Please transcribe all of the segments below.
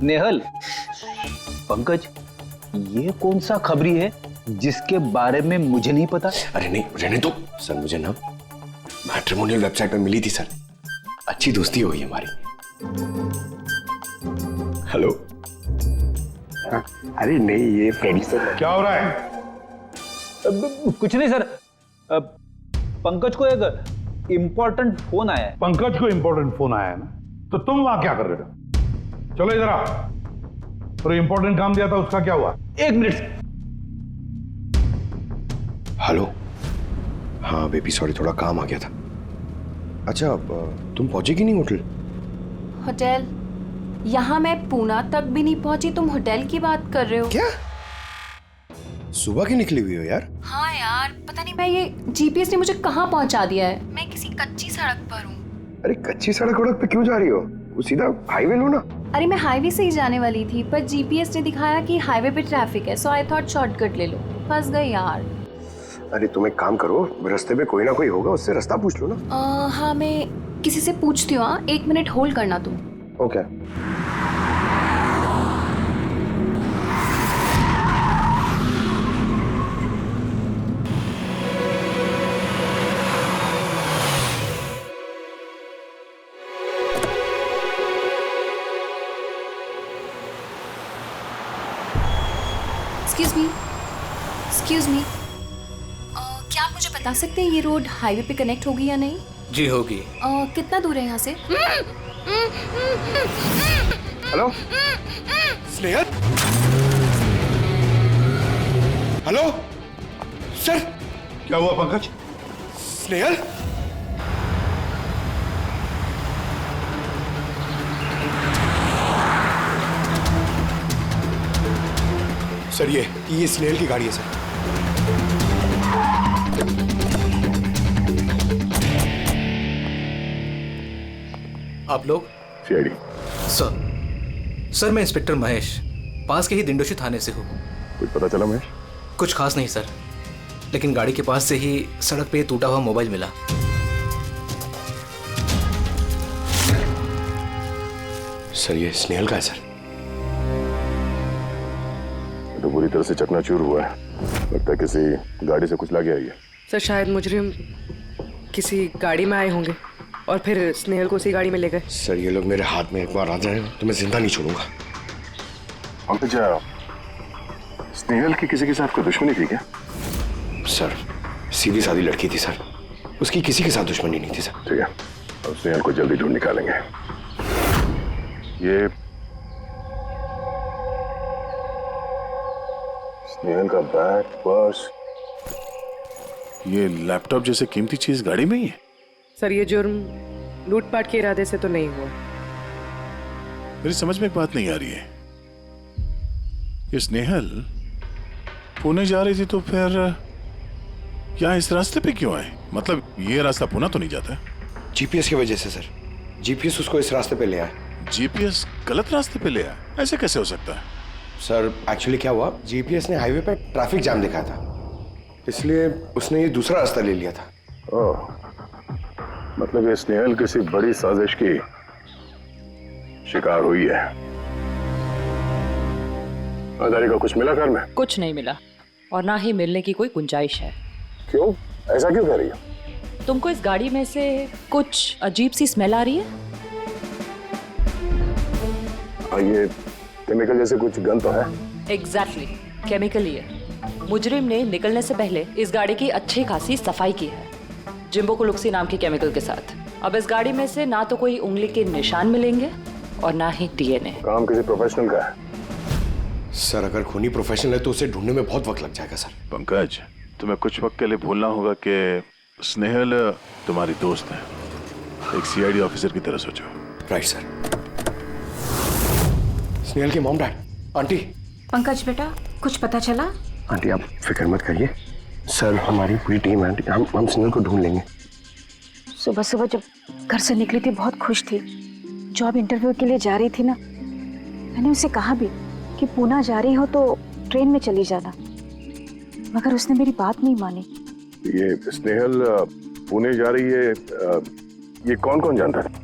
स्नेहल, पंकज, ये कौन सा खबरी है जिसके बारे में मुझे नहीं पता? अरे नहीं, रहने दो सर। मुझे ना मैट्रिमोनियल वेबसाइट पे मिली थी सर, अच्छी दोस्ती हो गई हमारी। हेलो। अरे नहीं, ये फ्रेडी सर। क्या हो रहा है? कुछ नहीं सर, पंकज को एक इम्पोर्टेंट फोन आया है। पंकज को इम्पोर्टेंट फोन आया है ना, तो तुम वहां क्या कर रहे हो? चलो इधर आओ। तो इम्पोर्टेंट काम दिया था, उसका क्या हुआ? एक मिनट। हेलो। हाँ बेबी, सॉरी, थोड़ा काम आ गया था। अच्छा, तुम पहुंचे कि नहीं होटल? होटल? यहाँ मैं पूना तक भी नहीं पहुंची, तुम होटल की बात कर रहे हो? क्या सुबह की निकली हुई हो यार? हाँ यार, पता नहीं मैं ये जीपीएस ने मुझे कहाँ पहुंचा दिया है। मैं किसी कच्ची सड़क पर हूँ। अरे कच्ची सड़क पे क्यों जा रही हो? वो सीधा हाईवे लो ना। अरे मैं हाईवे से ही जाने वाली थी, पर जीपीएस ने दिखाया कि हाईवे पे ट्रैफिक है, सो आई थॉट शॉर्टकट ले लो। फंस गई यार। अरे तुम एक काम करो, रास्ते पे कोई ना कोई होगा, उससे रास्ता पूछ लो ना। हाँ, मैं किसी से पूछती हूँ। 1 मिनट होल्ड करना तुम। ओके। एक्सक्यूज मी, क्या आप मुझे बता सकते हैं ये रोड हाईवे पे कनेक्ट होगी या नहीं? जी होगी। कितना दूर है यहाँ से? हेलो स्नेहल। Hello sir. क्या हुआ पंकज? स्नेहल। सर ये स्नेहल की गाड़ी है सर। आप लोग? सीआईडी। सर मैं इंस्पेक्टर महेश, पास के ही दिंडोशी थाने से हूँ। कुछ पता चला महेश? कुछ खास नहीं सर, लेकिन गाड़ी के पास से ही सड़क पे टूटा हुआ मोबाइल मिला। सर ये स्नेहल का है सर। तो पूरी तरह से चकनाचूर हुआ है, लगता है किसी गाड़ी से कुचला गया है। सर शायद मुजरिम किसी गाड़ी में आए होंगे और फिर स्नेहल को उसी गाड़ी में ले गए। सर ये लोग मेरे हाथ में एक बार आ जाए तो मैं जिंदा नहीं छोड़ूंगा। पंकज, स्नेहल की किसी के साथ कोई दुश्मनी थी क्या? सर सीधी सादी लड़की थी सर, उसकी किसी के साथ दुश्मनी नहीं थी सर। ठीक है, अब स्नेहल को जल्दी ढूंढ निकालेंगे। ये स्नेहल का बैग, पर्स, ये लैपटॉप जैसे कीमती चीज गाड़ी में ही है। सर ये जुर्म लूटपाट के इरादे से तो नहीं हुआ। मेरी समझ में एक बात नहीं आ रही है, ये स्नेहल पुणे जा रही थी तो फिर यहाँ इस रास्ते पे क्यों आए? मतलब ये रास्ता पुणे तो नहीं जाता? जीपीएस की वजह से सर, जीपीएस उसको इस रास्ते पे ले आया। जीपीएस गलत रास्ते पे ले आया? ऐसे कैसे हो सकता है? सर एक्चुअली क्या हुआ, जीपीएस ने हाईवे पे ट्रैफिक जाम दिखाया था, इसलिए उसने ये दूसरा रास्ता ले लिया था। ओह, मतलब ये स्नेहल किसी बड़ी साजिश की शिकार हुई है। आजारी का कुछ मिला घर में? कुछ नहीं मिला और ना ही मिलने की कोई गुंजाइश है। क्यों, ऐसा क्यों कह रही हो? तुमको इस गाड़ी में से कुछ अजीब सी स्मेल आ रही है? हाँ, ये केमिकल जैसे कुछ गंध तो है। एग्जैक्टली, केमिकल ही है। मुजरिम ने निकलने से पहले इस गाड़ी की अच्छी खासी सफाई की है, जिम्बो कुलुक्सी नाम के केमिकल के साथ। अब इस गाड़ी में से ना तो कोई उंगली के निशान मिलेंगे और ना ही डीएनए। काम किसी प्रोफेशनल का है। सर अगर खूनी प्रोफेशनल है तो उसे ढूंढने में बहुत वक्त लग जाएगा सर। पंकज, तुम्हें कुछ वक्त के लिए भूलना होगा कि स्नेहल तुम्हारी दोस्त है, एक सीआईडी ऑफिसर की तरह सोचो। Right sir. स्नेहल के मॉम, डैड, आंटी। पंकज बेटा, कुछ पता चला? आंटी आप फिक्र मत करिए, सर हमारी पूरी टीम है आंटी, हम स्नेहल को ढूंढ लेंगे। सुबह सुबह जब घर से निकली थी बहुत खुश थी, जॉब इंटरव्यू के लिए जा रही थी ना, मैंने उसे कहा भी कि पूना जा रही हो तो ट्रेन में चली जाना, मगर उसने मेरी बात नहीं मानी। ये स्नेहल पुणे जा रही है, ये कौन कौन जानता है?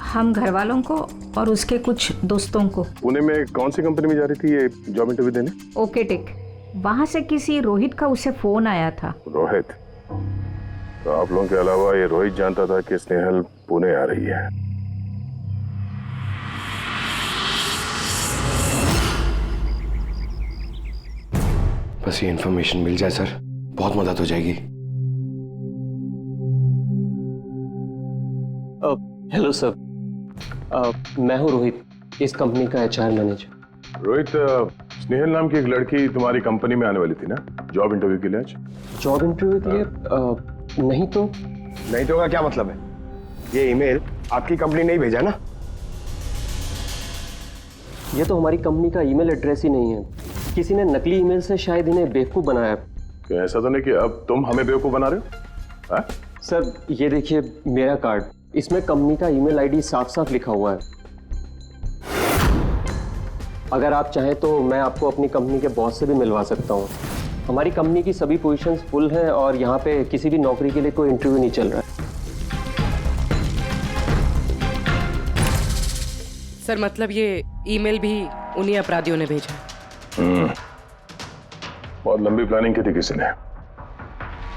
हम घर वालों को और उसके कुछ दोस्तों को। पुणे में कौन सी कंपनी में जा रही थी ये जॉब इंटरव्यू देने? Okay take. वहाँ से किसी रोहित का उसे फोन आया था। रोहित? तो आप लोगों के अलावा ये रोहित जानता था कि स्नेहल पुणे आ रही है। बस ये इन्फॉर्मेशन मिल जाए सर, बहुत मदद हो जाएगी। हेलो सर, मैं हूँ रोहित, इस कंपनी का HR मैनेजर। रोहित, स्नेहल नाम की एक लड़की तुम्हारी कंपनी में आने वाली थी ना जॉब इंटरव्यू के लिए आज? जॉब इंटरव्यू के लिए? नहीं तो। नहीं तो का क्या मतलब है? ये ईमेल आपकी कंपनी ने ही भेजा ना? ये तो हमारी कंपनी का ईमेल एड्रेस ही नहीं है, किसी ने नकली ईमेल से शायद इन्हें बेवकूफ़ बनाया। क्या ऐसा तो नहीं कि अब तुम हमें बेवकूफ़ बना रहे हो? हाँ? सर ये देखिए मेरा कार्ड, इसमें कंपनी का ईमेल आईडी साफ साफ लिखा हुआ है। अगर आप चाहें तो मैं आपको अपनी कंपनी के बॉस से भी मिलवा सकता हूँ। हमारी कंपनी की सभी पोजीशंस फुल हैं और यहाँ पे किसी भी नौकरी के लिए कोई इंटरव्यू नहीं चल रहा है। सर मतलब ये ईमेल भी उन्हीं अपराधियों ने भेजा है। बहुत लंबी प्लानिंग की थी किसी ने।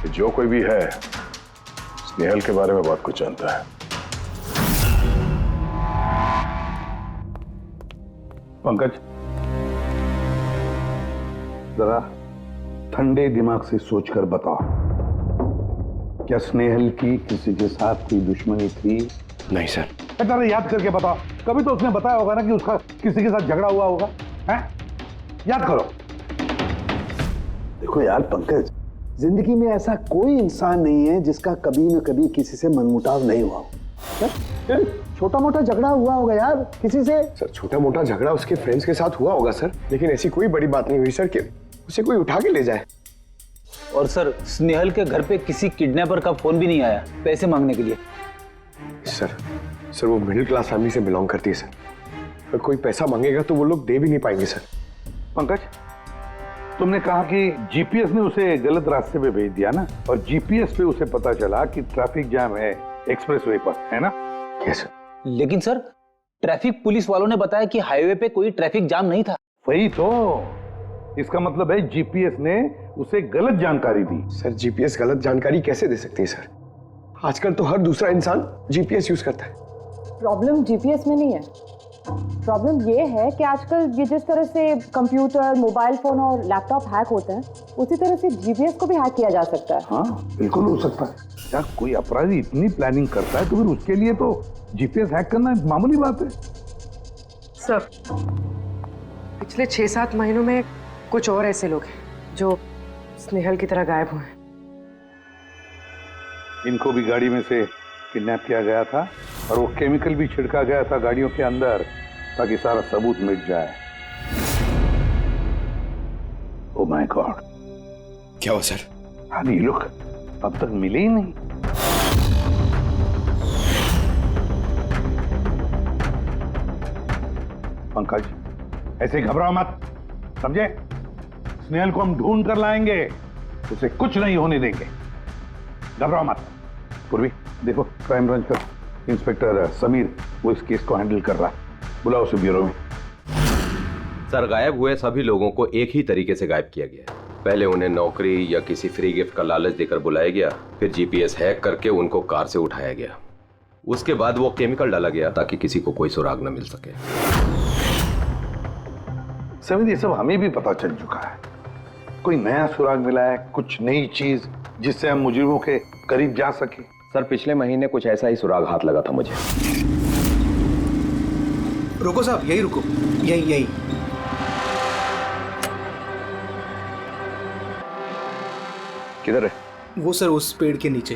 कि जो कोई भी है स्नेहल के बारे में बहुत कुछ जानता है। पंकज, जरा ठंडे दिमाग से सोचकर बताओ, क्या स्नेहल की किसी के साथ कोई दुश्मनी थी? नहीं सर। जरा याद करके बताओ, कभी तो उसने बताया होगा ना कि उसका किसी के साथ झगड़ा हुआ होगा, हैं? याद करो। देखो यार पंकज, जिंदगी में ऐसा कोई इंसान नहीं है जिसका कभी न कभी किसी से मनमुटाव नहीं हुआ हो। छोटा मोटा झगड़ा हुआ होगा यार किसी से। सर छोटा मोटा झगड़ा उसके फ्रेंड्स के साथ हुआ होगा सर, लेकिन ऐसी कोई बड़ी बात नहीं हुई सर कि उसे कोई उठा के ले जाए। और सर स्नेहल के घर पे किसी किडनैपर का फोन भी नहीं आया पैसे मांगने के लिए। सर वो मिडिल क्लास फैमिली से बिलोंग करती है सर, अगर कोई पैसा मांगेगा तो वो लोग दे भी नहीं पाएंगे सर। पंकज, तुमने कहा कि जीपीएस ने उसे गलत रास्ते पे भेज दिया ना, और जीपीएस पे उसे पता चला कि ट्रैफिक जाम है एक्सप्रेसवे पर, है ना? Yes sir. लेकिन सर ट्रैफिक पुलिस वालों ने बताया कि हाईवे पे कोई ट्रैफिक जाम नहीं था। वही तो, इसका मतलब है जीपीएस ने उसे गलत जानकारी दी। सर जीपीएस गलत जानकारी कैसे दे सकती है सर? आजकल तो हर दूसरा इंसान जीपीएस यूज करता है। प्रॉब्लम जीपीएस में नहीं है, प्रॉब्लम ये है कि आजकल ये जिस तरह से कंप्यूटर, मोबाइल फोन और लैपटॉप हैक होते हैं, उसी तरह से जीपीएस को भी हैक किया जा सकता है। हाँ बिल्कुल हो सकता है। क्या कोई अपराधी इतनी प्लानिंग करता है तो फिर उसके लिए तो जीपीएस हैक करना मामूली बात है। सर पिछले 6-7 महीनों में कुछ और ऐसे लोग हैं जो स्नेहल की तरह गायब हुए हैं। इनको भी गाड़ी में से किडनैप किया गया था और वो केमिकल भी छिड़का गया था गाड़ियों के अंदर ताकि सारा सबूत मिट जाए। ओ माय गॉड, क्या हुआ सर? अरे ये लोग अब तक मिले ही नहीं। पंकज ऐसे घबराओ मत, समझे? स्नेहल को हम ढूंढ कर लाएंगे, उसे कुछ नहीं होने देंगे, घबराओ मत। पूर्वी देखो, क्राइम ब्रांच का इंस्पेक्टर समीर वो इस केस को हैंडल कर रहा है, बुलाओ उसे ब्यूरो में। सर गायब हुए सभी लोगों को एक ही तरीके से गायब किया गया है। पहले उन्हें नौकरी या किसी फ्री गिफ्ट का लालच देकर बुलाया गया, फिर जीपीएस हैक करके उनको कार से उठाया गया, उसके बाद वो केमिकल डाला गया ताकि किसी को कोई सुराग न मिल सके। समीर ये सब हमें भी पता चल चुका है, कोई नया सुराग मिला है, कुछ नई चीज जिससे हम मुजरिमों के करीब जा सके। सर पिछले महीने कुछ ऐसा ही सुराग हाथ लगा था मुझे। रुको साहब, यही रुको, यही। किधर है? वो सर उस पेड़ के नीचे।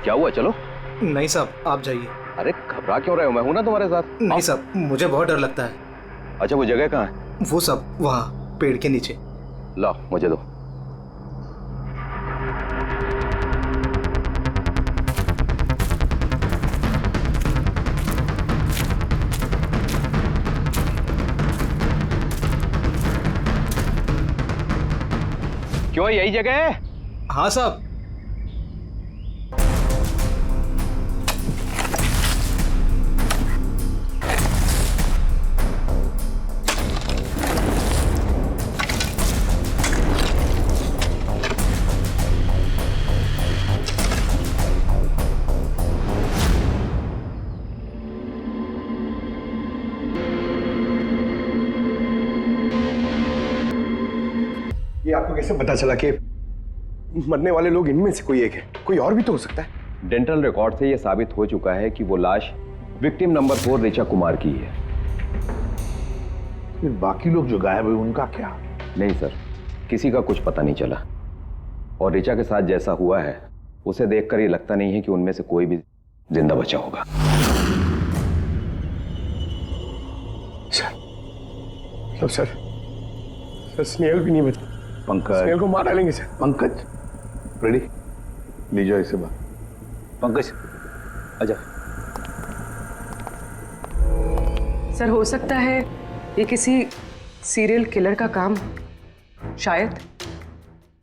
क्या हुआ? चलो। नहीं साहब आप जाइए। अरे घबरा क्यों रहे हो? मैं हूं ना तुम्हारे साथ। नहीं साहब मुझे बहुत डर लगता है। अच्छा वो जगह कहाँ है? वो सब वहाँ पेड़ के नीचे। लाओ मुझे दो। क्यों यही जगह है? हाँ साहब। ये आपको कैसे पता चला कि मरने वाले लोग इनमें से कोई एक है? कोई और भी तो हो सकता है। डेंटल रिकॉर्ड से यह साबित हो चुका है कि वो लाश विक्टिम नंबर 4 ऋचा कुमार की है। फिर बाकी लोग जो गायब हुए उनका क्या? नहीं सर, किसी का कुछ पता नहीं चला। और ऋचा के साथ जैसा हुआ है उसे देखकर ये लगता नहीं है कि उनमें से कोई भी जिंदा बचा होगा। सर स्नेहल भी नहीं बचा। पंकज, स्नेहल को मार डालेंगे सर। पंकज, रेडी? ले जाओ इसे बाहर। पंकज आजा। सर हो सकता है ये किसी सीरियल किलर का काम, शायद।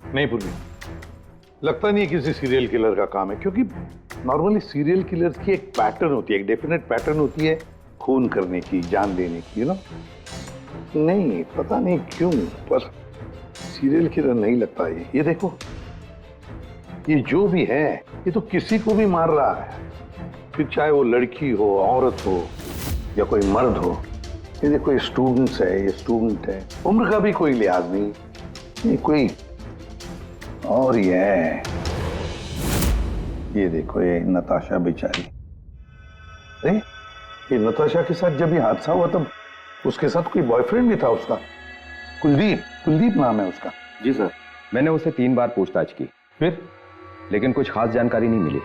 नहीं पूर्वी, लगता नहीं किसी सीरियल किलर का काम है, क्योंकि नॉर्मली सीरियल किलर्स की एक पैटर्न होती है, एक डेफिनेट पैटर्न होती है खून करने की, जान देने की, यू नो। नहीं, पता नहीं क्यों, पर सीरियल किलर नहीं लगता ये देखो, ये जो भी है ये तो किसी को भी मार रहा है, फिर चाहे वो लड़की हो, औरत हो या कोई मर्द हो। ये देखो, ये स्टूडेंट्स है, ये स्टूडेंट है, उम्र का भी कोई लिहाज नहीं, ये कोई और ही है। ये देखो, ये नताशा बेचारी। अरे ये नताशा के साथ जब ये हादसा हुआ तब उसके साथ कोई बॉयफ्रेंड भी था उसका, कुलदीप नाम है उसका। जी सर, मैंने उसे 3 बार पूछताछ की, फिर लेकिन कुछ खास जानकारी नहीं मिली।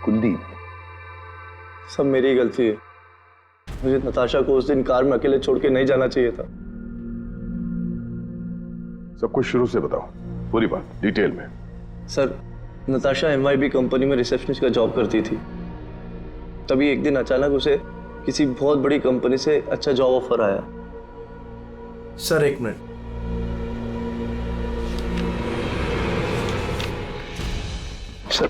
कुलदीप? सब मेरी गलती है, मुझे नताशा को उस दिन कार में अकेले छोड़ के नहीं जाना चाहिए था। सब कुछ शुरू से बताओ, पूरी बात डिटेल में। सर, नताशा MYB कंपनी में रिसेप्शनिस्ट का जॉब करती थी। तभी एक दिन अचानक उसे किसी बहुत बड़ी कंपनी से अच्छा जॉब ऑफर आया। सर एक मिनट। सर,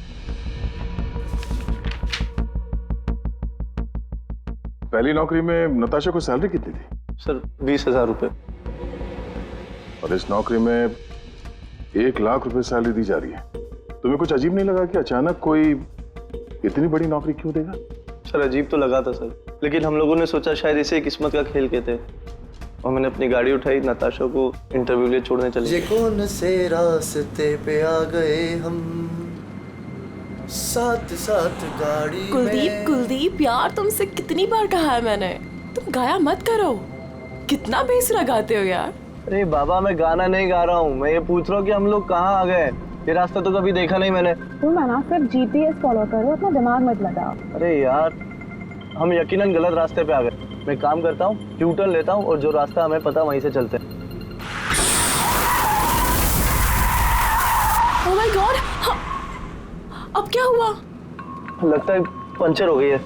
पहली नौकरी में नताशा को सैलरी कितनी थी? सर 20,000 रुपए। और इस नौकरी में 1 लाख रुपए सैलरी दी जा रही है। तुम्हें कुछ अजीब नहीं लगा कि अचानक कोई इतनी बड़ी नौकरी क्यों देगा? सर अजीब तो लगा था सर, लेकिन हम लोगों ने सोचा शायद इसे किस्मत का खेल कहते हैं, और मैंने अपनी गाड़ी उठाई, नताशा को इंटरव्यू लिए छोड़ने चले। ये कौन से रास्ते पे आ गए हम, साथ साथ गाड़ी में। कुलदीप यार, तुमसे कितनी बार कहा है मैंने, तुम गाया मत करो, कितना बेसुरा गाते हो यार। अरे बाबा, मैं गाना नहीं गा रहा हूँ, मैं ये पूछ रहा हूँ कि हम लोग कहाँ आ गए। ये रास्ता तो कभी देखा नहीं मैंने। तुम है ना सिर्फ GPS फॉलो करो, अपना दिमाग मत लगाओ। अरे यार, हम यकीनन गलत रास्ते पे आ गए। मैं काम करता हूँ, ट्यूटर लेता हूँ और जो रास्ता हमें पता वहीं से चलते हैं। ओह माय गॉड, अब क्या हुआ? लगता है पंचर हो गई है।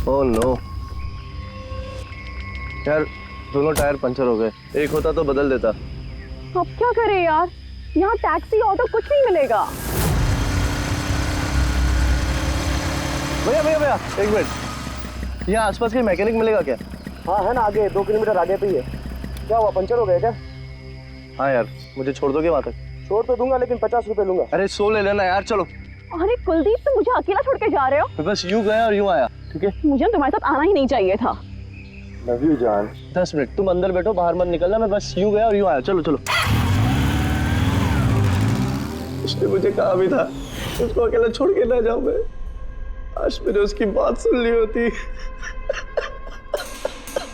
ओह नो यार, दोनों टायर पंचर हो गए। एक होता तो बदल देता। अब क्या करें यार, यहाँ टैक्सी ऑटो कुछ नहीं मिलेगा। भैया भैया भैया, एक मिनट, यहाँ आसपास कोई मैकेनिक मिलेगा क्या? हाँ है ना, आगे 2 किलोमीटर आगे पे ही है। क्या हुआ, पंचर हो गया क्या? हाँ यार, मुझे छोड़ दोगे वहाँ तक? छोड़ तो दूंगा, लेकिन 50 रुपए लूंगा। अरे 100 ले लेना यार, चलो। अरे कुलदीप, तुम मुझे अकेला छोड़ के जा रहे हो? बस यूं गया और यूं आया, ठीक है? मुझे तुम्हारे साथ आना ही नहीं चाहिए था। लव यू जान। 10 मिनट तुम अंदर बैठो, बाहर मत निकलना। मैं बस यूं गया और यूं आया। चलो चलो। उसने मुझे कहा भी था उसको अकेला छोड़ के ना जाऊं मैं। आज मैंने उसकी बात सुन ली होती।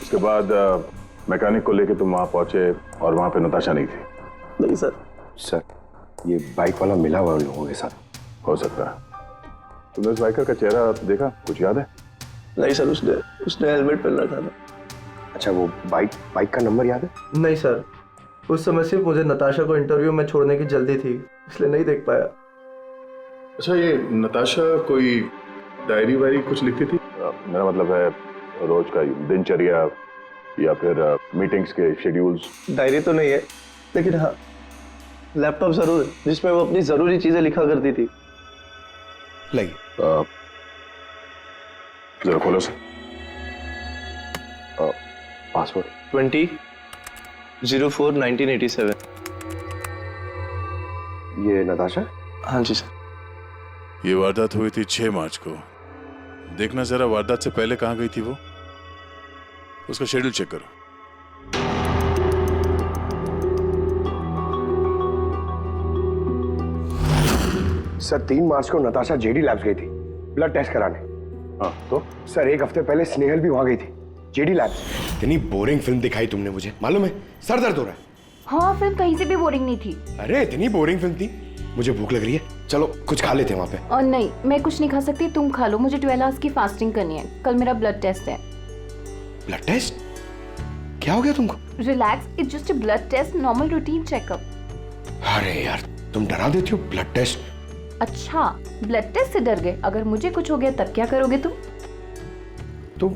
उसके बाद मैकेनिक को लेके तुम वहां पहुंचे और वहां पे नताशा नहीं थी? नहीं सर। सर, ये बाइक वाला मिला हुआ लोगों के साथ। हो सकता है। तुमने उस बाइकर का चेहरा देखा, कुछ याद है? नहीं सर, उसने हेलमेट पहन रखा था। अच्छा, वो बाइक का नंबर याद है? नहीं सर, उस समय सिर्फ मुझे नताशा को इंटरव्यू में छोड़ने की जल्दी थी, इसलिए नहीं देख पाया। अच्छा, ये नताशा कोई डायरी वायरी कुछ लिखती थी? मेरा मतलब है रोज का दिनचर्या या फिर मीटिंग्स के शेड्यूल्स। डायरी तो नहीं है, लेकिन हाँ लैपटॉप जरूर है जिसमें वो अपनी जरूरी चीजें लिखा करती थी। लाइए जरा खोलो सर। पासवर्ड 20/04/1987। ये नताशा? हाँ जी सर। ये वारदात हुई थी 6 मार्च को। देखना जरा वारदात से पहले कहाँ गई थी वो, उसका शेड्यूल चेक करो। सर 3 मार्च को नताशा जेडी लैब्स गई थी ब्लड टेस्ट कराने। हाँ तो सर 1 हफ्ते पहले स्नेहल भी वहां गई थी जेडी लैब्स। इतनी बोरिंग फिल्म दिखाई तुमने मुझे, मालूम है सर दर्द हो रहा है। हाँ, फिल्म कहीं से भी बोरिंग नहीं थी। अरे इतनी बोरिंग फिल्म थी, मुझे भूख लग रही है, चलो कुछ खा लेते हैं वहाँ पे। और नहीं, मैं कुछ नहीं खा सकती, तुम खा लो, मुझे 12 आवर्स की फास्टिंग करनी है, कल मेरा ब्लड टेस्ट है। Blood test? क्या हो गया तुमको? Relax, it's just a blood test, normal routine checkup. अरे यार तुम डरा देती हो। Blood test? अच्छा, ब्लड टेस्ट से डर गए, अगर मुझे कुछ हो गया तब क्या करोगे तुम? तो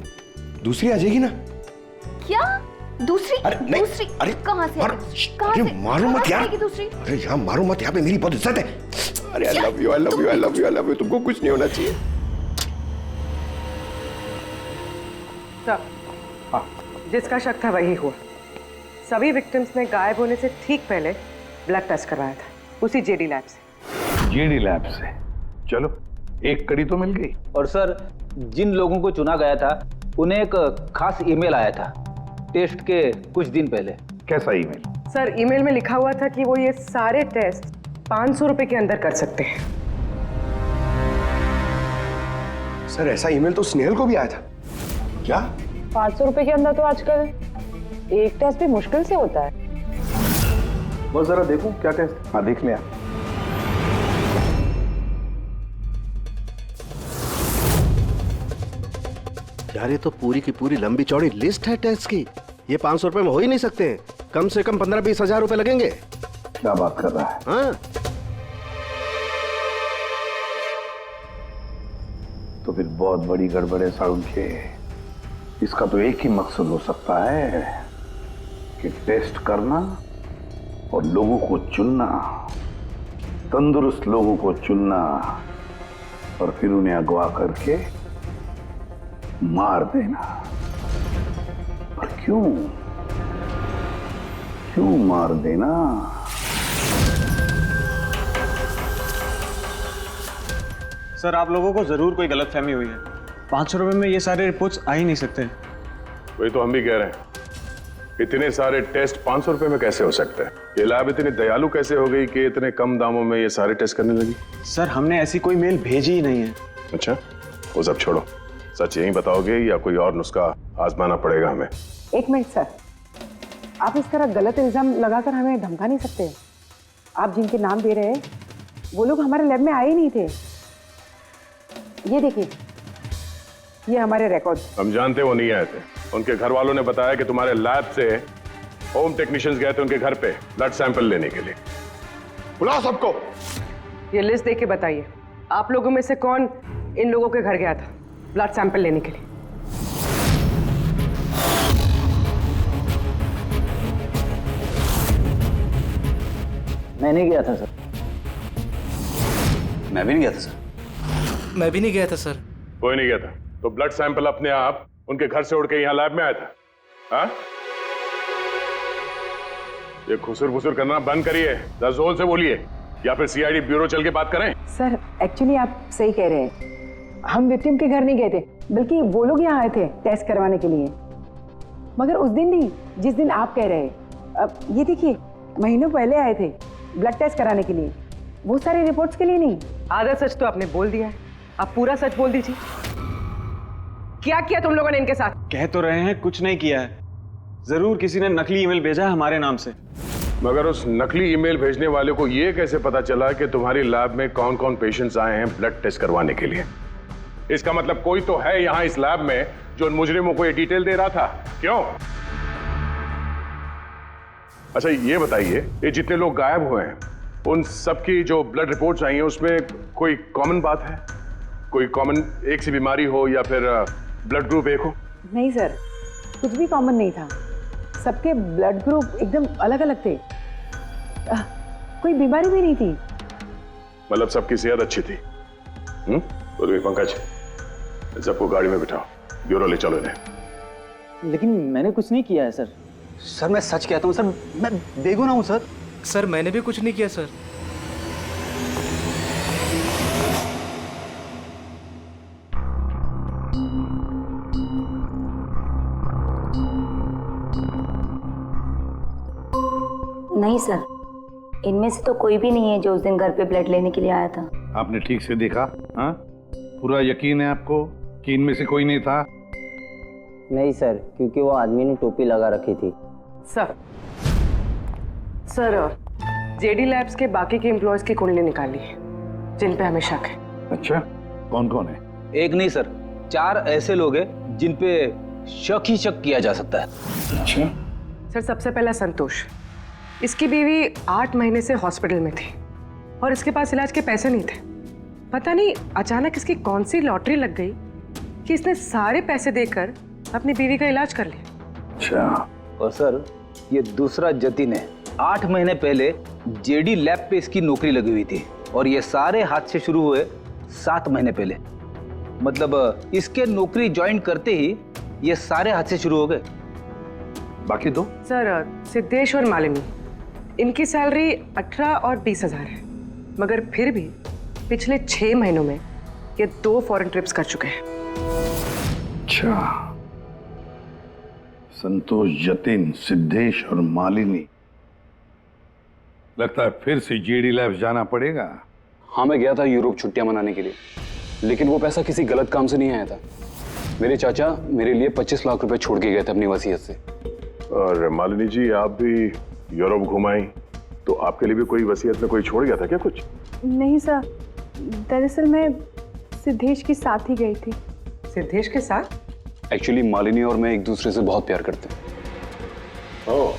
दूसरी आ जाएगी ना? क्या दूसरी? अरे नहीं, दूसरी अरे कहाँ से? कहाँ अरे से? मारो मत यार। दूसरी? अरे यहाँ मारो मत, यहाँ पे मेरी बहुत इज्जत है। अरे I love you, I love you, I love you, I love you. तुमको कुछ नहीं होना चाहिए। सब जिसका शक था वही हुआ। सभी विक्टिम्स ने गायब होने से ठीक पहले ब्लड टेस्ट करवाया था, उसी जेडी लैब से। जेडी लैब से? चलो एक कड़ी तो मिल गई। और सर, जिन लोगों को चुना गया था उन्हें एक खास ईमेल आया था टेस्ट के कुछ दिन पहले। कैसा ईमेल? सर ईमेल में लिखा हुआ था कि वो ये सारे टेस्ट 500 रुपए के अंदर कर सकते हैं। सर ऐसा ईमेल तो स्नेहल को भी आया था। क्या 500 रुपए के अंदर तो आजकल एक टेस्ट भी मुश्किल से होता है। बस जरा देखो क्या टेस्ट। हाँ देख लिया। यार ये तो पूरी की पूरी लंबी चौड़ी लिस्ट है टेस्ट की। ये 500 रुपए में हो ही नहीं सकते, कम से कम 15-20 हजार रुपए लगेंगे। क्या बात कर रहा है? हाँ तो फिर बहुत बड़ी गड़बड़ है सारुण के। इसका तो एक ही मकसद हो सकता है कि टेस्ट करना और लोगों को चुनना, तंदुरुस्त लोगों को चुनना और फिर उन्हें अगवा करके मार देना। पर क्यों मार देना? सर आप लोगों को जरूर कोई गलतफहमी हुई है। 500 रुपए में ये सारे रिपोर्ट्स आ ही नहीं सकते। वही तो हम भी कह रहे हैं, इतने सारे टेस्ट 500 रुपए में कैसे हो सकते हैं? ये लैब इतनी दयालु कैसे हो गई कि इतने कम दामों में ये सारे टेस्ट करने लगी? सर हमने ऐसी कोई मेल भेजी ही नहीं है। अच्छा, वो सब छोड़ो, सच यही बताओगे या कोई और नुस्खा आजमाना पड़ेगा हमें? एक मिनट सर, आप इस तरह गलत इल्जाम लगाकर हमें धमका नहीं सकते। आप जिनके नाम दे रहे हैं वो लोग हमारे लैब में आए ही नहीं थे। ये देखिए, ये हमारे रिकॉर्ड। हम जानते वो नहीं आए थे। उनके घर वालों ने बताया कि तुम्हारे लैब से होम टेक्नीशियंस गए थे उनके घर पे ब्लड सैंपल लेने के लिए। बुलाओ सबको। ये लिस्ट देके बताइए, आप लोगों में से कौन इन लोगों के घर गया था ब्लड सैंपल लेने के लिए? मैं नहीं गया था सर। मैं भी नहीं गया था सर। मैं भी नहीं गया था सर। कोई नहीं गया था तो ब्लड सैंपल अपने आप उनके घर से उड़ के यहाँ लैब में आया था? हाँ, ये खुसुर फुसुर करना बंद करिए, जोर से बोलिए या फिर सीआईडी ब्यूरो चल के बात करें। सर एक्चुअली आप सही कह रहे हैं, हम विक्टिम के घर नहीं गए थे, बल्कि वो लोग यहाँ आए थे टेस्ट करवाने के लिए। मगर उस दिन नहीं जिस दिन आप कह रहे हैं। अब ये देखिए, महीनों पहले आए थे ब्लड टेस्ट कराने के लिए, वो सारे रिपोर्ट्स के लिए नहीं। आधा सच तो आपने बोल दिया है, आप पूरा सच बोल दीजिए। क्या किया तुम लोगों ने इनके साथ? कह तो रहे हैं कुछ नहीं किया है, जरूर किसी ने नकली ईमेल भेजा है हमारे नाम से। मगर उस नकली ईमेल भेजने वाले को ये कैसे पता चला कि तुम्हारी लैब में कौन कौन पेशेंट्स आए हैं ब्लड टेस्ट करवाने के लिए? इसका मतलब कोई तो है यहाँ इस लैब में जो उन मुजरिमों को ये डिटेल दे रहा था? क्यों? अच्छा ये बताइए, ये जितने लोग गायब हुए हैं उन सबकी जो ब्लड रिपोर्ट्स आई हैं उसमें कोई कॉमन बात है? कोई कॉमन एक सी बीमारी हो या फिर ब्लड ग्रुप एक हो? नहीं सर, कुछ भी कॉमन नहीं था। सबके ब्लड ग्रुप एकदम अलग अलग थे। कोई बीमारी भी नहीं थी। मतलब सबकी सेहत अच्छी थी? तो पंकज, सबको गाड़ी में बिठाओ, ब्यूरो ले चलो इन्हें। लेकिन मैंने कुछ नहीं किया है सर। सर मैं सच कहता हूँ सर, मैं बेगुनाह हूँ सर। सर मैंने भी कुछ नहीं किया सर। नहीं सर, इनमें से तो कोई भी नहीं है जो उस दिन घर पे ब्लड लेने के लिए आया था। आपने ठीक से देखा? हाँ, पूरा यकीन है आपको कि इनमें से कोई नहीं था? नहीं सर, क्योंकि वो आदमी ने टोपी लगा रखी थी। सर जेडी लैब्स के बाकी के एम्प्लॉयज की कुंडली निकाली है जिन पे हमें शक है। अच्छा, कौन कौन है? एक नहीं सर, 4 ऐसे लोग हैं जिन पे शक ही शक किया जा सकता है। अच्छा सर, सबसे पहला संतोष। इसकी बीवी 8 महीने से हॉस्पिटल में थी और इसके पास इलाज के पैसे नहीं थे। पता नहीं अचानक इसकी कौन सी लॉटरी लग गई कि इसने सारे पैसे देकर अपनी बीवी का इलाज कर लिया। अच्छा। और सर ये दूसरा जतिन है, 8 महीने पहले जेडी लैब पे इसकी नौकरी लगी हुई थी और ये सारे हादसे शुरू हुए 7 महीने पहले। मतलब इसके नौकरी ज्वाइन करते ही ये सारे हादसे शुरू हो गए। बाकी 2? सर सिद्धेश और मालिनी, इनकी सैलरी 18 और 20 हजार है, मगर फिर भी पिछले 6 महीनों में ये 2 फॉरेन ट्रिप्स कर चुके हैं। अच्छा, संतोष, जतिन, सिद्धेश और मालिनी। लगता है फिर से जेडी लैब्स जाना पड़ेगा। हाँ, मैं गया था यूरोप छुट्टियां मनाने के लिए, लेकिन वो पैसा किसी गलत काम से नहीं आया था। मेरे चाचा मेरे लिए 25 लाख रुपए छोड़ के गए थे अपनी वसीयत से। और मालिनी जी, आप भी यूरोप घुमाई, तो आपके लिए भी कोई वसीयत में कोई छोड़ गया था क्या कुछ? नहीं सर, दरअसल मैं सिद्धेश के साथ ही गई थी। सिद्धेश के साथ? एक्चुअली मालिनी और मैं एक दूसरे से बहुत प्यार करते हैं। ओह,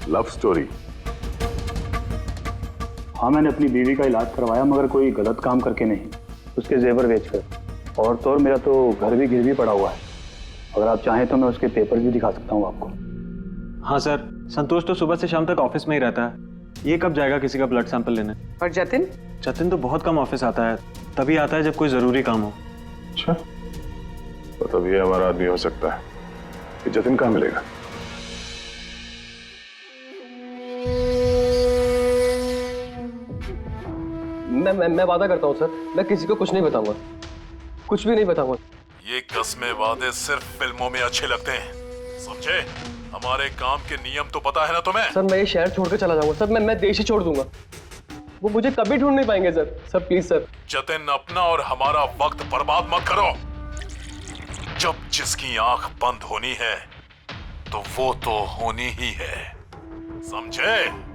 लव स्टोरी। हाँ, मैंने अपनी बीवी का इलाज करवाया, मगर कोई गलत काम करके नहीं, उसके जेवर बेचकर। और तो और मेरा तो घर भी गिरवी पड़ा हुआ है। अगर आप चाहें तो मैं उसके पेपर भी दिखा सकता हूँ आपको। हाँ सर, संतोष तो सुबह से शाम तक ऑफिस में ही रहता है। ये कब जाएगा किसी का ब्लड सैंपल लेने? और जतिन? जतिन तो बहुत कम ऑफिस आता है, तभी आता है जब कोई जरूरी काम हो। अच्छा, तो तब ये हमारा आदमी हो सकता है। कि जतिन कहाँ मिलेगा? मैं वादा करता हूँ सर, मैं किसी को कुछ नहीं बताऊंगा, कुछ भी नहीं बताऊंगा। ये कस्में वादे सिर्फ फिल्मों में अच्छे लगते हैं, समझे? हमारे काम के नियम तो पता है ना तुम्हें? सर मैं ये शहर छोड़कर चला जाऊंगा सर, मैं देश ही छोड़ दूंगा। वो मुझे कभी ढूंढ नहीं पाएंगे sir. Sir please sir. Jatin, अपना और हमारा वक्त बर्बाद मत करो। जब जिसकी आंख बंद होनी है तो वो तो होनी ही है, समझे?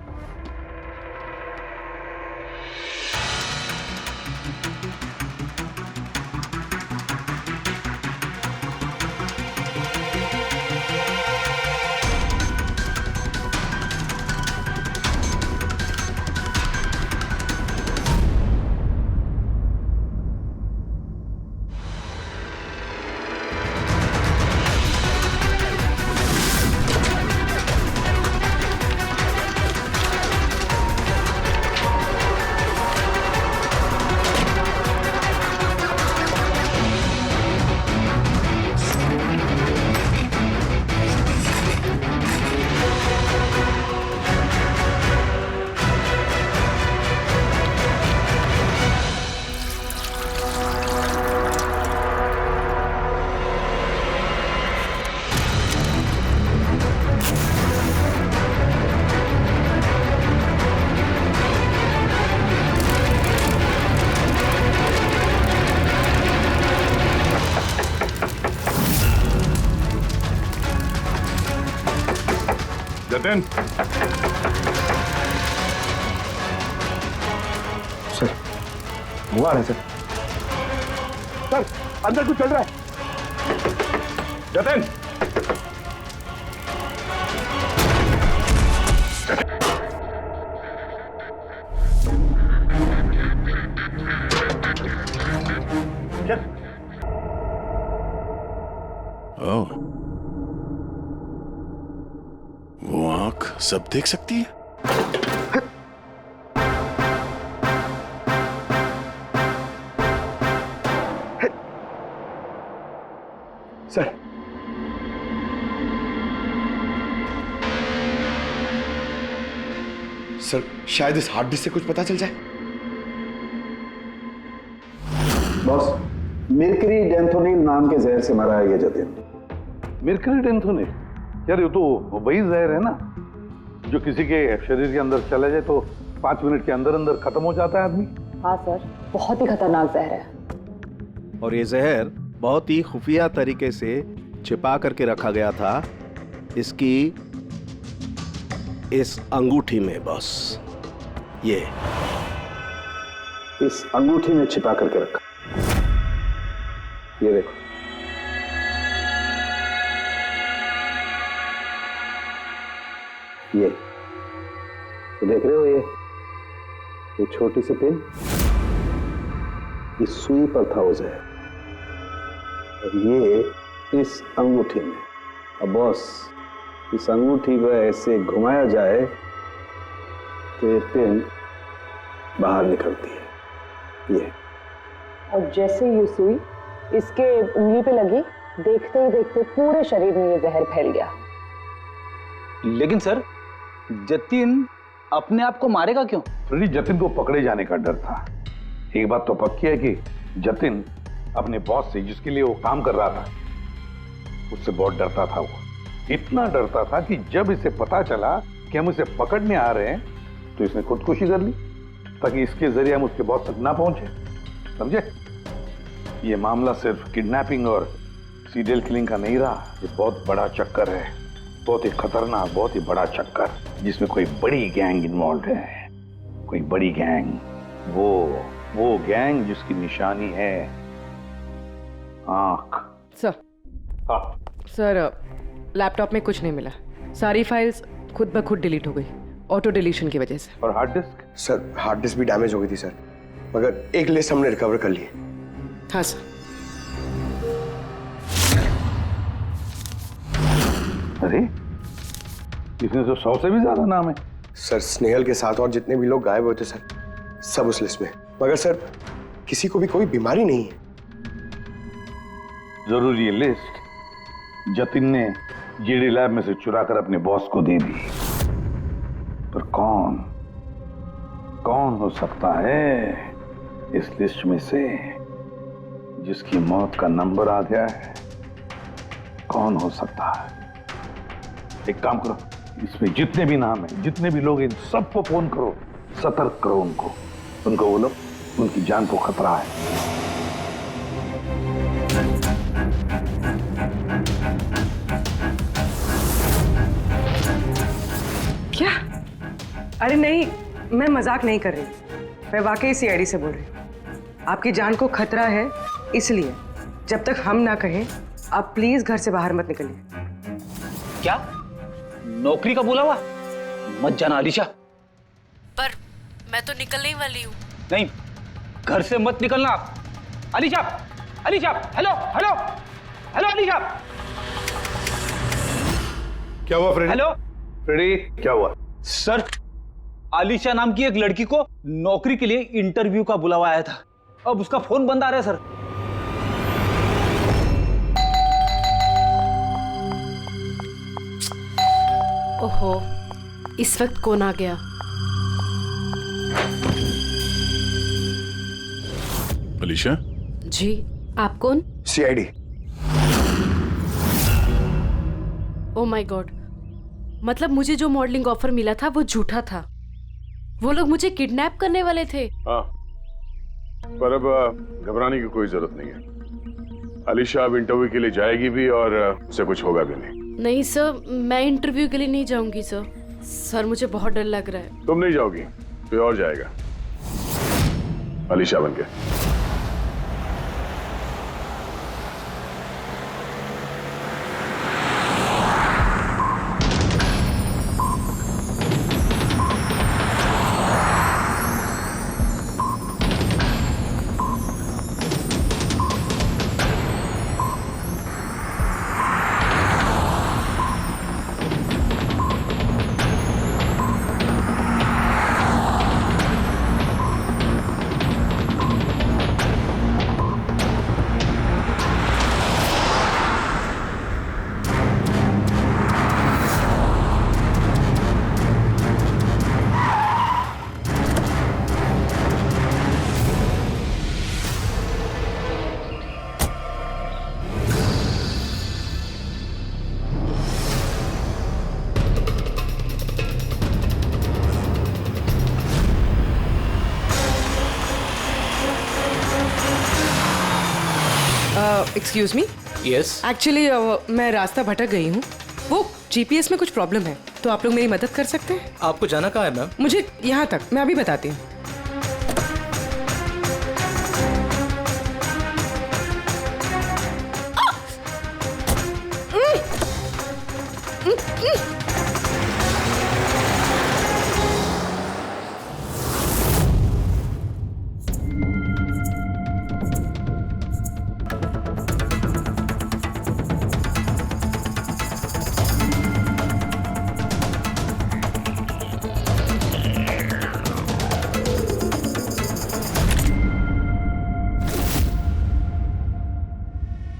जतिन, सर वो आ रहे सर। सर अंदर कुछ चल रहा है। जतिन, ओह, वो आंख सब देख सकती है। सर, सर शायद इस हार्ड डिस्क से कुछ पता चल जाए। बॉस, मिर्करी डेंथोनिल नाम के जहर से मरा है ये जतिन। मिर्करी डेंथोनिल? यार ये तो वही जहर है ना जो किसी के शरीर के अंदर चला जाए तो 5 मिनट के अंदर अंदर खत्म हो जाता है आदमी। हाँ सर, बहुत ही खतरनाक जहर है। और ये जहर बहुत ही खुफिया तरीके से छिपा करके रखा गया था इसकी इस अंगूठी में बॉस। ये इस अंगूठी में छिपा करके रखा। ये देखो, ये देख रहे हो, ये छोटी सी पिन, इस सुई पर था वो जहर, और ये इस अंगूठी में। अब बॉस, इस अंगूठी को ऐसे घुमाया जाए तो ये पिन बाहर निकलती है। ये और जैसे ये सुई इसके उंगली पे लगी, देखते ही देखते पूरे शरीर में ये जहर फैल गया। लेकिन सर, जतिन अपने आप को मारेगा क्यों? फ्रेडी, जतिन को पकड़े जाने का डर था। एक बात तो पक्की है कि जतिन अपने बॉस से, जिसके लिए वो काम कर रहा था, उससे बहुत डरता था। वो इतना डरता था कि जब इसे पता चला कि हम इसे पकड़ने आ रहे हैं तो इसने खुदकुशी कर ली ताकि इसके जरिए हम उसके बॉस तक ना पहुंचे। समझे? ये मामला सिर्फ किडनैपिंग और सीरियल किलिंग का नहीं रहा, ये बहुत बड़ा चक्कर है, बहुत ही खतरनाक, बहुत ही बड़ा चक्कर, जिसमें कोई बड़ी गैंग इन्वॉल्व है। कोई बड़ी गैंग, वो गैंग जिसकी निशानी है आंख। सर, हाँ सर, लैपटॉप में कुछ नहीं मिला। सारी फाइल्स खुद ब खुद डिलीट हो गई, ऑटो डिलीशन की वजह से। और hard disk? Sir, hard disk भी डैमेज हो गई थी सर, मगर एक लिस्ट हमने रिकवर कर ली है। हाँ सर। अरे, इसमें तो 100 से भी ज्यादा नाम है। सर, स्नेहल के साथ और जितने भी लोग गायब हुए थे सर, सब उस लिस्ट में। मगर सर, किसी को भी कोई बीमारी नहीं है। जरूर ये लिस्ट जतिन ने जेडी लैब में से चुराकर अपने बॉस को दे दी। पर कौन हो सकता है इस लिस्ट में से जिसकी मौत का नंबर आ गया है? कौन हो सकता है? एक काम करो, इसमें जितने भी नाम है, जितने भी लोग हैं, सबको फोन करो, सतर्क करो उनको बोलो उनकी जान को खतरा है। क्या? अरे नहीं, मैं मजाक नहीं कर रही, मैं वाकई सीआईडी से बोल रही हूँ। आपकी जान को खतरा है, इसलिए जब तक हम ना कहें आप प्लीज घर से बाहर मत निकलिए। क्या नौकरी का बुलावा? मत जाना अलीशा। पर मैं तो निकलने ही वाली हूँ। नहीं, घर से मत निकलना। Alisha, Alisha, hello hello hello Alisha. क्या हुआ फ्रेडी? हेलो फ्रेडी, क्या हुआ? सर, आलिशा नाम की एक लड़की को नौकरी के लिए इंटरव्यू का बुलावा आया था। अब उसका फोन बंद आ रहा है सर। ओहो, इस वक्त कौन आ गया? अलीशा? जी, आप कौन? सीआईडी। ओह माय गॉड, मतलब मुझे जो मॉडलिंग ऑफर मिला था वो झूठा था। वो लोग मुझे किडनैप करने वाले थे। हाँ, पर अब घबराने की कोई जरूरत नहीं है। अलीशा अब इंटरव्यू के लिए जाएगी भी और उसे कुछ होगा भी नहीं। नहीं सर, मैं इंटरव्यू के लिए नहीं जाऊंगी सर। सर, मुझे बहुत डर लग रहा है। तुम नहीं जाओगी, कोई और जाएगा अलीशा बनके। Excuse me. यस। एक्चुअली मैं रास्ता भटक गई हूँ, वो जीपीएस में कुछ प्रॉब्लम है, तो आप लोग मेरी मदद कर सकते हैं? आपको जाना कहाँ है मैम? मुझे यहाँ तक, मैं अभी बताती हूँ।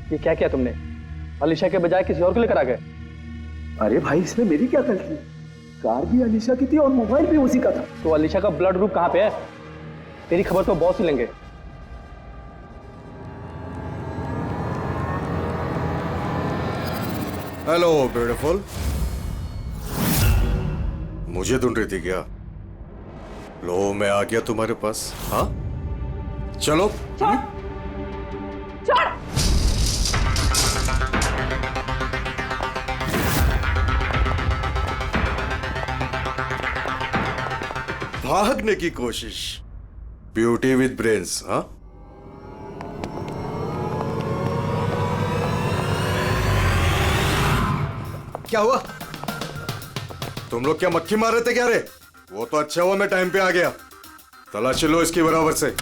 ये क्या किया तुमने? अलीशा के बजाय किसी और को लेकर आ गए? अरे भाई, इसमें मेरी क्या गलती? कार भी अलीशा की थी और मोबाइल भी उसी का था। तो अलीशा का ब्लड ग्रुप कहाँ पे है? तेरी खबर तो बॉस ही लेंगे। हेलो ब्यूटीफुल, मुझे ढूंढ रही थी क्या? लो मैं आ गया तुम्हारे पास। हाँ चलो। भागने की कोशिश, ब्यूटी विद ब्रेन्स। हाँ क्या हुआ? तुम लोग क्या मक्खी मार रहे थे क्या रे? वो तो अच्छा हुआ मैं टाइम पे आ गया। तलाशी लो इसकी बराबर से।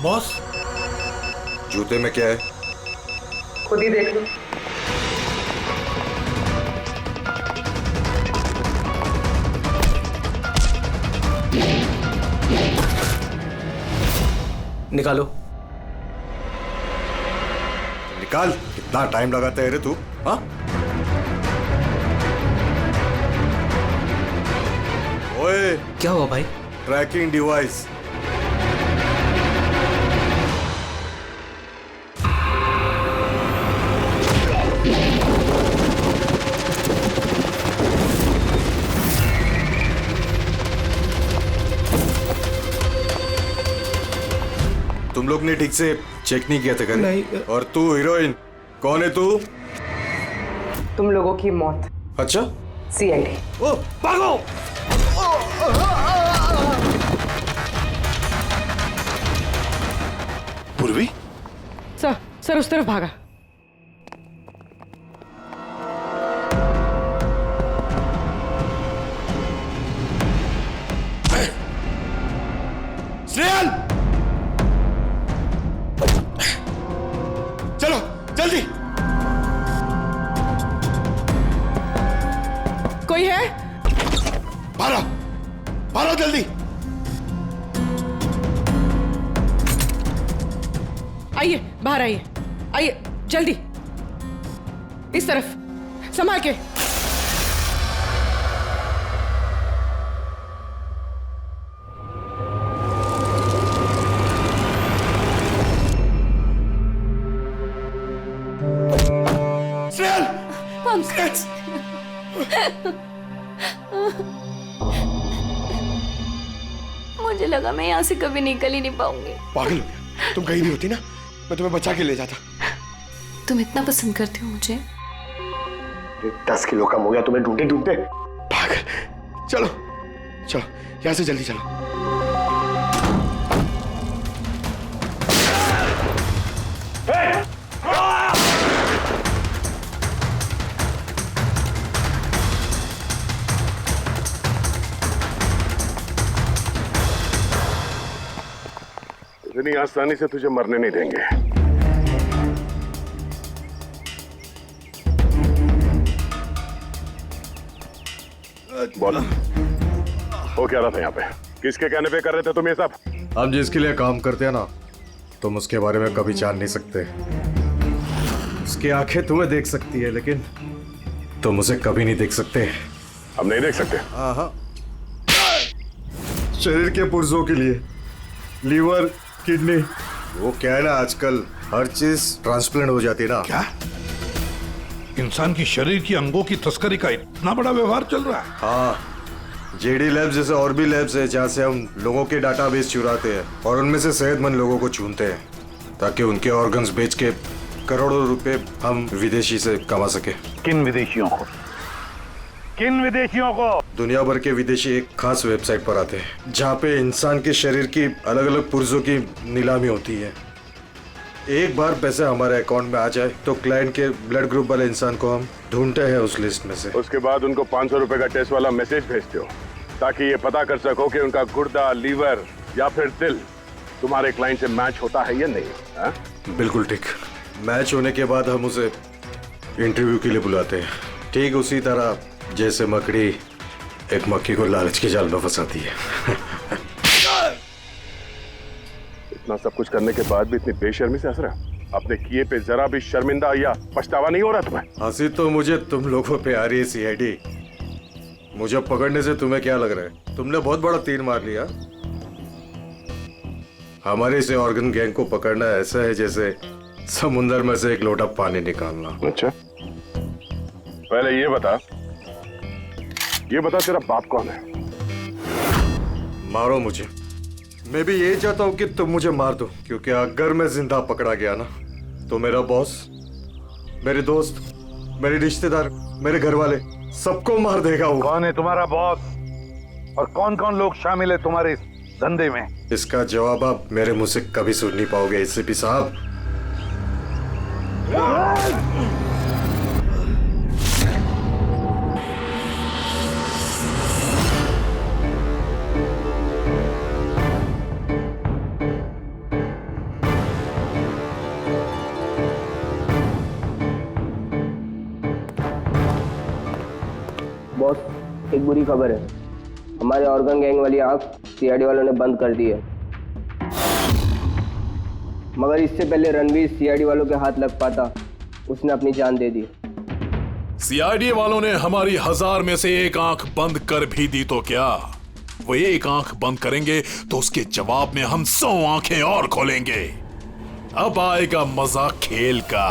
बॉस, जूते में क्या है? खुद ही देख लो। निकालो। निकाल। कितना टाइम लगाता है रे तू? हाँ ओए, क्या हुआ भाई? Tracking device. तुम लोग ने ठीक से चेक नहीं किया था क्या? नहीं। और तू हीरोइन, कौन है तू? तुम लोगों की मौत। अच्छा, सीआईडी। ओ भागो! पूर्वी? सर उस तरफ भागा। स्नेहल! चलो जल्दी। कोई है? भारो भारो जल्दी। आइए बाहर आइए, आइए जल्दी, इस तरफ, संभाल के। मुझे लगा मैं यहाँ से कभी निकल ही नहीं पाऊंगी। पागल हो गया? तुम कहीं भी होती ना, मैं तुम्हें बचा के ले जाता। तुम इतना पसंद करते हो मुझे? 10 किलो कम हो गया तुम्हें ढूंढते ढूंढते। पागल। चलो चलो यहाँ से जल्दी चलो। इतनी आसानी से तुझे मरने नहीं देंगे। बोलो, वो क्या रहा था यहाँ पे? किसके कहने पे कर रहे थे तुम ये सब? हम जिसके लिए काम करते हैं ना, तुम उसके बारे में कभी जान नहीं सकते। उसकी आंखें तुम्हें देख सकती है, लेकिन तुम उसे कभी नहीं देख सकते। हम नहीं देख सकते? हाँ, शरीर के पुर्जों के लिए लीवर, किडनी, वो क्या है ना, आजकल हर चीज ट्रांसप्लांट हो जाती है ना। क्या इंसान की शरीर की अंगों की तस्करी का इतना बड़ा व्यवहार चल रहा है? हाँ, जेडी लैब्स जैसे और भी लैब्स है जहाँ से हम लोगों के डाटाबेस चुराते हैं और उनमें से सेहतमंद लोगों को चुनते हैं ताकि उनके ऑर्गन्स बेच के करोड़ों रुपए हम विदेशी से कमा सके। किन विदेशियों को? किन विदेशियों को? दुनिया भर के विदेशी एक खास वेबसाइट पर आते हैं जहाँ पे इंसान के शरीर की अलग अलग पुर्जों की नीलामी होती है। एक बार पैसे हमारे अकाउंट में आ जाए तो क्लाइंट के ब्लड ग्रुप वाले इंसान को हम ढूंढते हैं उस लिस्ट में से। उसके बाद उनको 500 रुपए का टेस्ट वाला मैसेज भेजते हो ताकि ये पता कर सको कि उनका गुर्दा, लीवर या फिर दिल तुम्हारे क्लाइंट से मैच होता है या नहीं। हा? बिल्कुल ठीक। मैच होने के बाद हम उसे इंटरव्यू के लिए बुलाते हैं, ठीक उसी तरह जैसे मकड़ी एक मक्खी को लालच के जाल में फंसाती है। इतना सब कुछ करने के बाद भी इतनी बेशर्मी से हंस रहा है? अपने किए पे जरा भी शर्मिंदा या पछतावा नहीं हो रहा तुम्हें? हंसी तो मुझे तुम लोगों पे आ रही है सीआईडी। मुझे पकड़ने से तुम्हें क्या लग रहा है? तुमने बहुत बड़ा तीर मार लिया। हमारे से ऑर्गन गैंग को पकड़ना ऐसा है जैसे समुंदर में से एक लोटा पानी निकालना। अच्छा, पहले ये बता तेरा बाप कौन है? मारो मुझे। मैं भी यही चाहता हूँ कि तुम मुझे मार दो, क्योंकि अगर मैं जिंदा पकड़ा गया ना तो मेरा बॉस, मेरे दोस्त, मेरे रिश्तेदार, मेरे घर वाले सबको मार देगा वो। कौन है तुम्हारा बॉस और कौन कौन लोग शामिल है तुम्हारे इस धंधे में? इसका जवाब आप मेरे मुंह से कभी सुन नहीं पाओगे एसीपी साहब। बॉस, एक बुरी खबर है। हमारे ऑर्गन गैंग वाली आंख सीआईडी वालों ने बंद कर दी है, मगर इससे पहले रणवीर सीआईडी वालों के हाथ लग पाता, उसने अपनी जान दे दी। सीआईडी वालों ने हमारी 1000 में से एक आंख बंद कर भी दी तो क्या, वो एक आंख बंद करेंगे तो उसके जवाब में हम 100 आंखें और खोलेंगे। अब आएगा मजा खेल का।